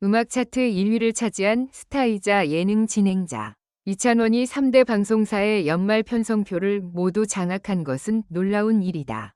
음악 차트 1위를 차지한 스타이자 예능 진행자 이찬원이 3대 방송사의 연말 편성표를 모두 장악한 것은 놀라운 일이다.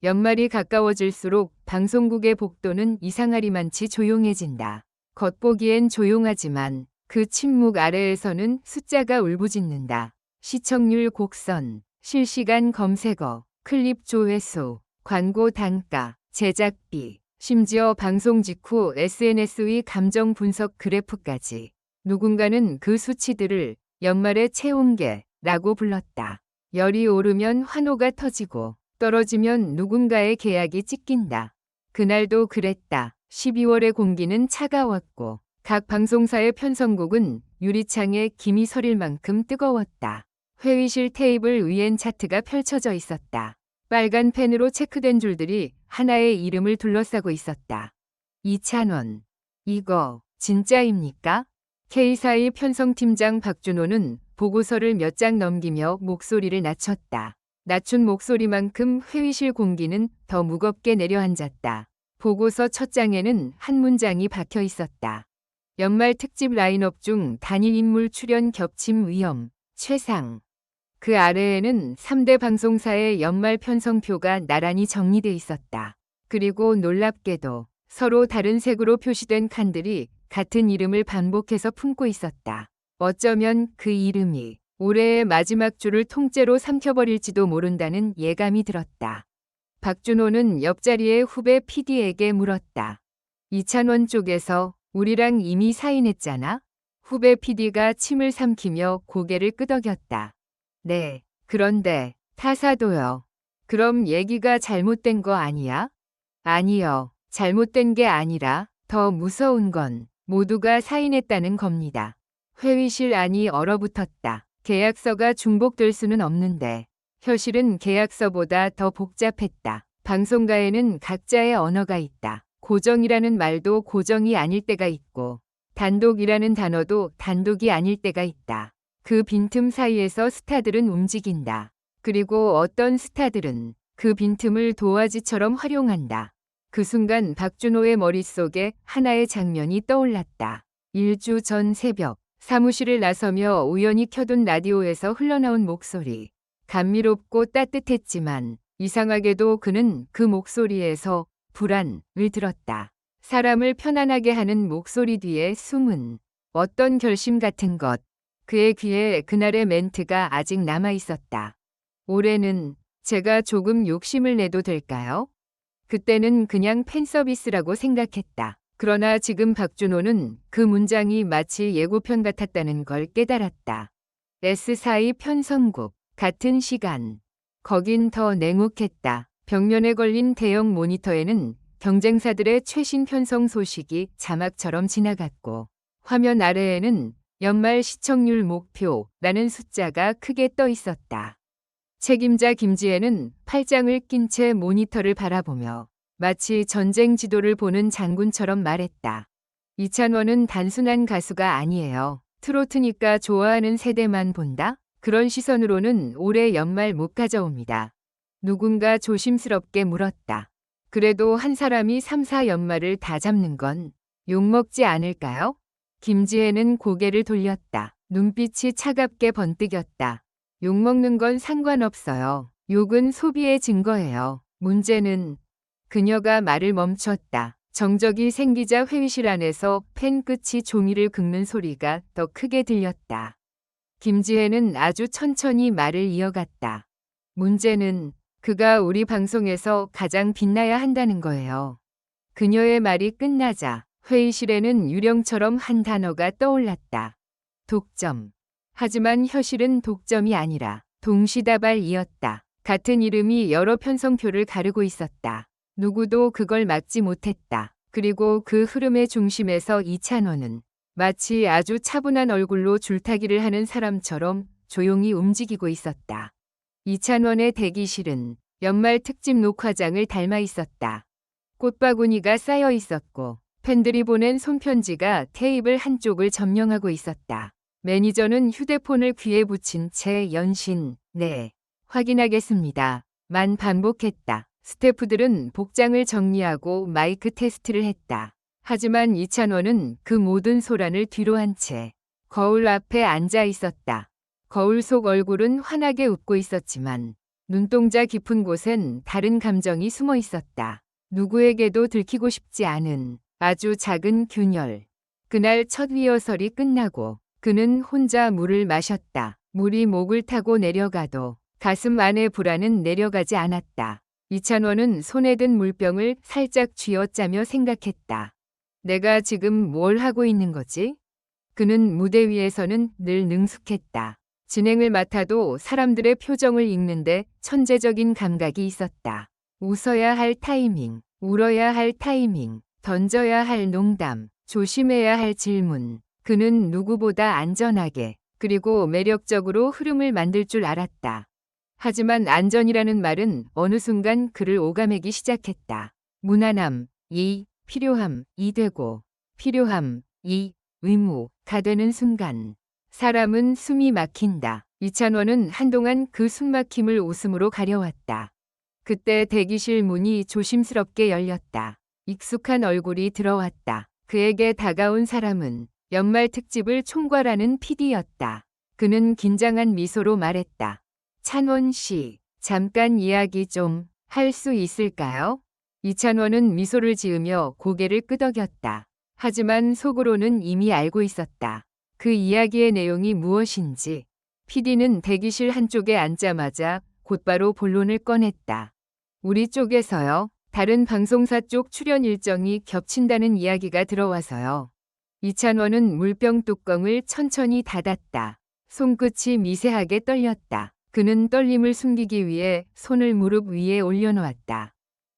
연말이 가까워질수록 방송국의 복도는 이상하리만치 조용해진다. 겉보기엔 조용하지만 그 침묵 아래에서는 숫자가 울부짖는다. 시청률 곡선, 실시간 검색어, 클립 조회수, 광고 단가, 제작비, 심지어 방송 직후 SNS의 감정 분석 그래프까지. 누군가는 그 수치들을 연말의 체온계라고 불렀다. 열이 오르면 환호가 터지고 떨어지면 누군가의 계약이 찢긴다. 그날도 그랬다. 12월의 공기는 차가웠고 각 방송사의 편성국은 유리창에 김이 서릴 만큼 뜨거웠다. 회의실 테이블 위엔 차트가 펼쳐져 있었다. 빨간 펜으로 체크된 줄들이 하나의 이름을 둘러싸고 있었다. 이찬원. 이거 진짜입니까? K사의 편성팀장 박준호는 보고서를 몇 장 넘기며 목소리를 낮췄다. 낮춘 목소리만큼 회의실 공기는 더 무겁게 내려앉았다. 보고서 첫 장에는 한 문장이 박혀 있었다. 연말 특집 라인업 중 단일 인물 출연 겹침 위험, 최상. 그 아래에는 3대 방송사의 연말 편성표가 나란히 정리돼 있었다. 그리고 놀랍게도 서로 다른 색으로 표시된 칸들이 같은 이름을 반복해서 품고 있었다. 어쩌면 그 이름이 올해의 마지막 주를 통째로 삼켜버릴지도 모른다는 예감이 들었다. 박준호는 옆자리의 후배 PD에게 물었다. 이찬원 쪽에서 우리랑 이미 사인했잖아? 후배 PD가 침을 삼키며 고개를 끄덕였다. 네, 그런데 타사도요. 그럼 얘기가 잘못된 거 아니야? 아니요, 잘못된 게 아니라 더 무서운 건 모두가 사인했다는 겁니다. 회의실 안이 얼어붙었다. 계약서가 중복될 수는 없는데 현실은 계약서보다 더 복잡했다. 방송가에는 각자의 언어가 있다. 고정이라는 말도 고정이 아닐 때가 있고 단독이라는 단어도 단독이 아닐 때가 있다. 그 빈틈 사이에서 스타들은 움직인다. 그리고 어떤 스타들은 그 빈틈을 도화지처럼 활용한다. 그 순간 박준호의 머릿속에 하나의 장면이 떠올랐다. 1주 전 새벽 사무실을 나서며 우연히 켜둔 라디오에서 흘러나온 목소리. 감미롭고 따뜻했지만 이상하게도 그는 그 목소리에서 불안을 들었다. 사람을 편안하게 하는 목소리 뒤에 숨은 어떤 결심 같은 것. 그의 귀에 그날의 멘트가 아직 남아 있었다. 올해는 제가 조금 욕심을 내도 될까요? 그때는 그냥 팬서비스라고 생각했다. 그러나 지금 박준호는 그 문장이 마치 예고편 같았다는 걸 깨달았다. S4의 편성국, 같은 시간. 거긴 더 냉혹했다. 벽면에 걸린 대형 모니터에는 경쟁사들의 최신 편성 소식이 자막처럼 지나갔고 화면 아래에는 연말 시청률 목표라는 숫자가 크게 떠 있었다. 책임자 김지혜는 팔짱을 낀 채 모니터를 바라보며 마치 전쟁 지도를 보는 장군처럼 말했다. 이찬원은 단순한 가수가 아니에요. 트로트니까 좋아하는 세대만 본다? 그런 시선으로는 올해 연말 못 가져옵니다. 누군가 조심스럽게 물었다. 그래도 한 사람이 3, 4 연말을 다 잡는 건 욕먹지 않을까요? 김지혜는 고개를 돌렸다. 눈빛이 차갑게 번뜩였다. 욕먹는 건 상관없어요. 욕은 소비의 증거예요. 문제는 그녀가 말을 멈췄다. 정적이 생기자 회의실 안에서 펜 끝이 종이를 긁는 소리가 더 크게 들렸다. 김지혜는 아주 천천히 말을 이어갔다. 문제는 그가 우리 방송에서 가장 빛나야 한다는 거예요. 그녀의 말이 끝나자 회의실에는 유령처럼 한 단어가 떠올랐다. 독점. 하지만 현실은 독점이 아니라 동시다발이었다. 같은 이름이 여러 편성표를 가르고 있었다. 누구도 그걸 막지 못했다. 그리고 그 흐름의 중심에서 이찬원은 마치 아주 차분한 얼굴로 줄타기를 하는 사람처럼 조용히 움직이고 있었다. 이찬원의 대기실은 연말 특집 녹화장을 닮아 있었다. 꽃바구니가 쌓여 있었고 팬들이 보낸 손편지가 테이블 한쪽을 점령하고 있었다. 매니저는 휴대폰을 귀에 붙인 채 연신, 네, 확인하겠습니다. 만 반복했다. 스태프들은 복장을 정리하고 마이크 테스트를 했다. 하지만 이찬원은 그 모든 소란을 뒤로 한 채 거울 앞에 앉아 있었다. 거울 속 얼굴은 환하게 웃고 있었지만 눈동자 깊은 곳엔 다른 감정이 숨어 있었다. 누구에게도 들키고 싶지 않은 아주 작은 균열. 그날 첫 리허설이 끝나고 그는 혼자 물을 마셨다. 물이 목을 타고 내려가도 가슴 안의 불안은 내려가지 않았다. 이찬원은 손에 든 물병을 살짝 쥐어짜며 생각했다. 내가 지금 뭘 하고 있는 거지? 그는 무대 위에서는 늘 능숙했다. 진행을 맡아도 사람들의 표정을 읽는데 천재적인 감각이 있었다. 웃어야 할 타이밍, 울어야 할 타이밍, 던져야 할 농담, 조심해야 할 질문. 그는 누구보다 안전하게 그리고 매력적으로 흐름을 만들 줄 알았다. 하지만 안전이라는 말은 어느 순간 그를 오가매기 시작했다. 무난함, 필요함, 되고 필요함, 의무가 되는 순간 사람은 숨이 막힌다. 이찬원은 한동안 그 숨막힘을 웃음으로 가려왔다. 그때 대기실 문이 조심스럽게 열렸다. 익숙한 얼굴이 들어왔다. 그에게 다가온 사람은 연말 특집을 총괄하는 PD였다. 그는 긴장한 미소로 말했다. 찬원 씨, 잠깐 이야기 좀 할 수 있을까요? 이찬원은 미소를 지으며 고개를 끄덕였다. 하지만 속으로는 이미 알고 있었다. 그 이야기의 내용이 무엇인지. PD는 대기실 한쪽에 앉자마자 곧바로 본론을 꺼냈다. 우리 쪽에서요. 다른 방송사 쪽 출연 일정이 겹친다는 이야기가 들어와서요. 이찬원은 물병 뚜껑을 천천히 닫았다. 손끝이 미세하게 떨렸다. 그는 떨림을 숨기기 위해 손을 무릎 위에 올려놓았다.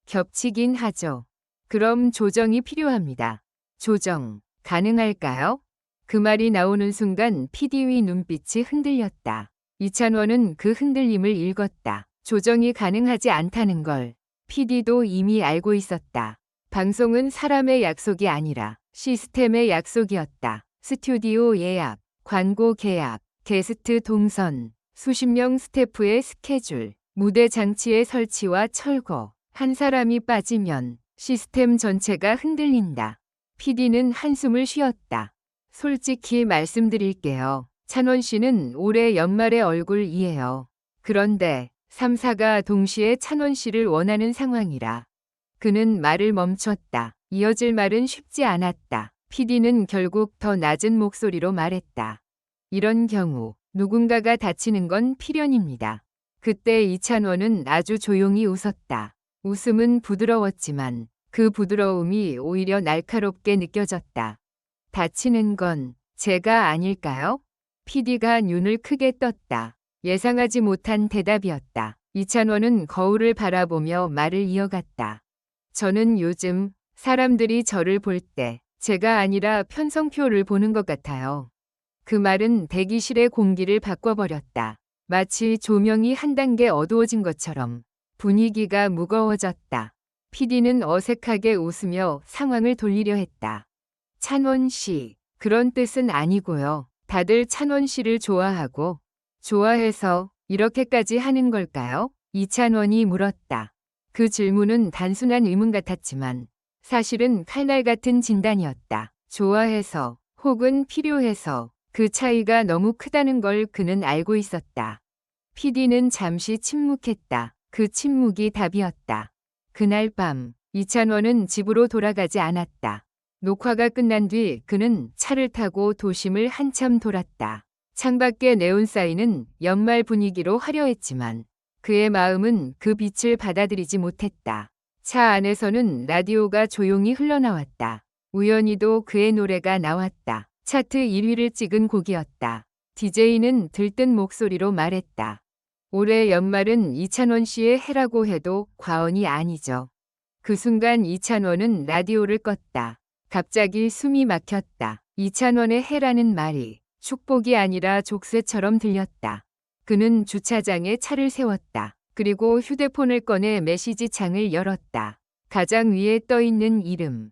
겹치긴 하죠. 그럼 조정이 필요합니다. 조정, 가능할까요? 그 말이 나오는 순간 PD의 눈빛이 흔들렸다. 이찬원은 그 흔들림을 읽었다. 조정이 가능하지 않다는 걸 PD도 이미 알고 있었다. 방송은 사람의 약속이 아니라 시스템의 약속이었다. 스튜디오 예약, 광고 계약, 게스트 동선, 수십 명 스태프의 스케줄, 무대 장치의 설치와 철거. 한 사람이 빠지면 시스템 전체가 흔들린다. PD는 한숨을 쉬었다. 솔직히 말씀드릴게요. 찬원 씨는 올해 연말의 얼굴이에요. 그런데 3사가 동시에 찬원 씨를 원하는 상황이라. 그는 말을 멈췄다. 이어질 말은 쉽지 않았다. PD는 결국 더 낮은 목소리로 말했다. 이런 경우 누군가가 다치는 건 필연입니다. 그때 이찬원은 아주 조용히 웃었다. 웃음은 부드러웠지만 그 부드러움이 오히려 날카롭게 느껴졌다. 다치는 건 제가 아닐까요? PD가 눈을 크게 떴다. 예상하지 못한 대답이었다. 이찬원은 거울을 바라보며 말을 이어갔다. 저는 요즘 사람들이 저를 볼 때 제가 아니라 편성표를 보는 것 같아요. 그 말은 대기실의 공기를 바꿔버렸다. 마치 조명이 한 단계 어두워진 것처럼 분위기가 무거워졌다. PD는 어색하게 웃으며 상황을 돌리려 했다. 찬원 씨, 그런 뜻은 아니고요. 다들 찬원 씨를 좋아하고 좋아해서 이렇게까지 하는 걸까요? 이찬원이 물었다. 그 질문은 단순한 의문 같았지만 사실은 칼날 같은 진단이었다. 좋아해서 혹은 필요해서 그 차이가 너무 크다는 걸 그는 알고 있었다. PD는 잠시 침묵했다. 그 침묵이 답이었다. 그날 밤 이찬원은 집으로 돌아가지 않았다. 녹화가 끝난 뒤 그는 차를 타고 도심을 한참 돌았다. 창밖의 네온사인은 연말 분위기로 화려했지만 그의 마음은 그 빛을 받아들이지 못했다. 차 안에서는 라디오가 조용히 흘러나왔다. 우연히도 그의 노래가 나왔다. 차트 1위를 찍은 곡이었다. DJ는 들뜬 목소리로 말했다. 올해 연말은 이찬원 씨의 해라고 해도 과언이 아니죠. 그 순간 이찬원은 라디오를 껐다. 갑자기 숨이 막혔다. 이찬원의 해라는 말이 축복이 아니라 족쇄처럼 들렸다. 그는 주차장에 차를 세웠다. 그리고 휴대폰을 꺼내 메시지 창을 열었다. 가장 위에 떠있는 이름.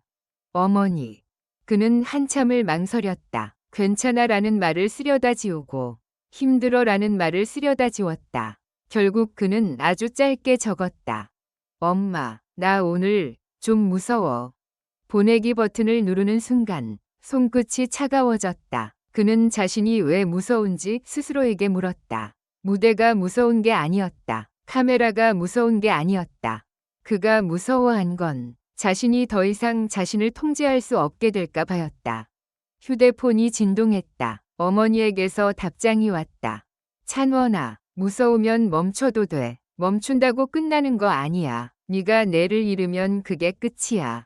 어머니. 그는 한참을 망설였다. 괜찮아라는 말을 쓰려다 지우고 힘들어라는 말을 쓰려다 지웠다. 결국 그는 아주 짧게 적었다. 엄마, 나 오늘 좀 무서워. 보내기 버튼을 누르는 순간 손끝이 차가워졌다. 그는 자신이 왜 무서운지 스스로에게 물었다. 무대가 무서운 게 아니었다. 카메라가 무서운 게 아니었다. 그가 무서워한 건 자신이 더 이상 자신을 통제할 수 없게 될까 봐였다. 휴대폰이 진동했다. 어머니에게서 답장이 왔다. 찬원아, 무서우면 멈춰도 돼. 멈춘다고 끝나는 거 아니야. 네가 내를 잃으면 그게 끝이야.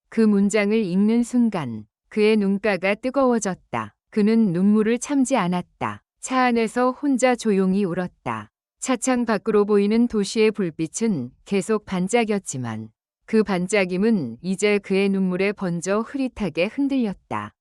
그 문장을 읽는 순간 그의 눈가가 뜨거워졌다. 그는 눈물을 참지 않았다. 차 안에서 혼자 조용히 울었다. 차창 밖으로 보이는 도시의 불빛은 계속 반짝였지만 그 반짝임은 이제 그의 눈물에 번져 흐릿하게 흔들렸다.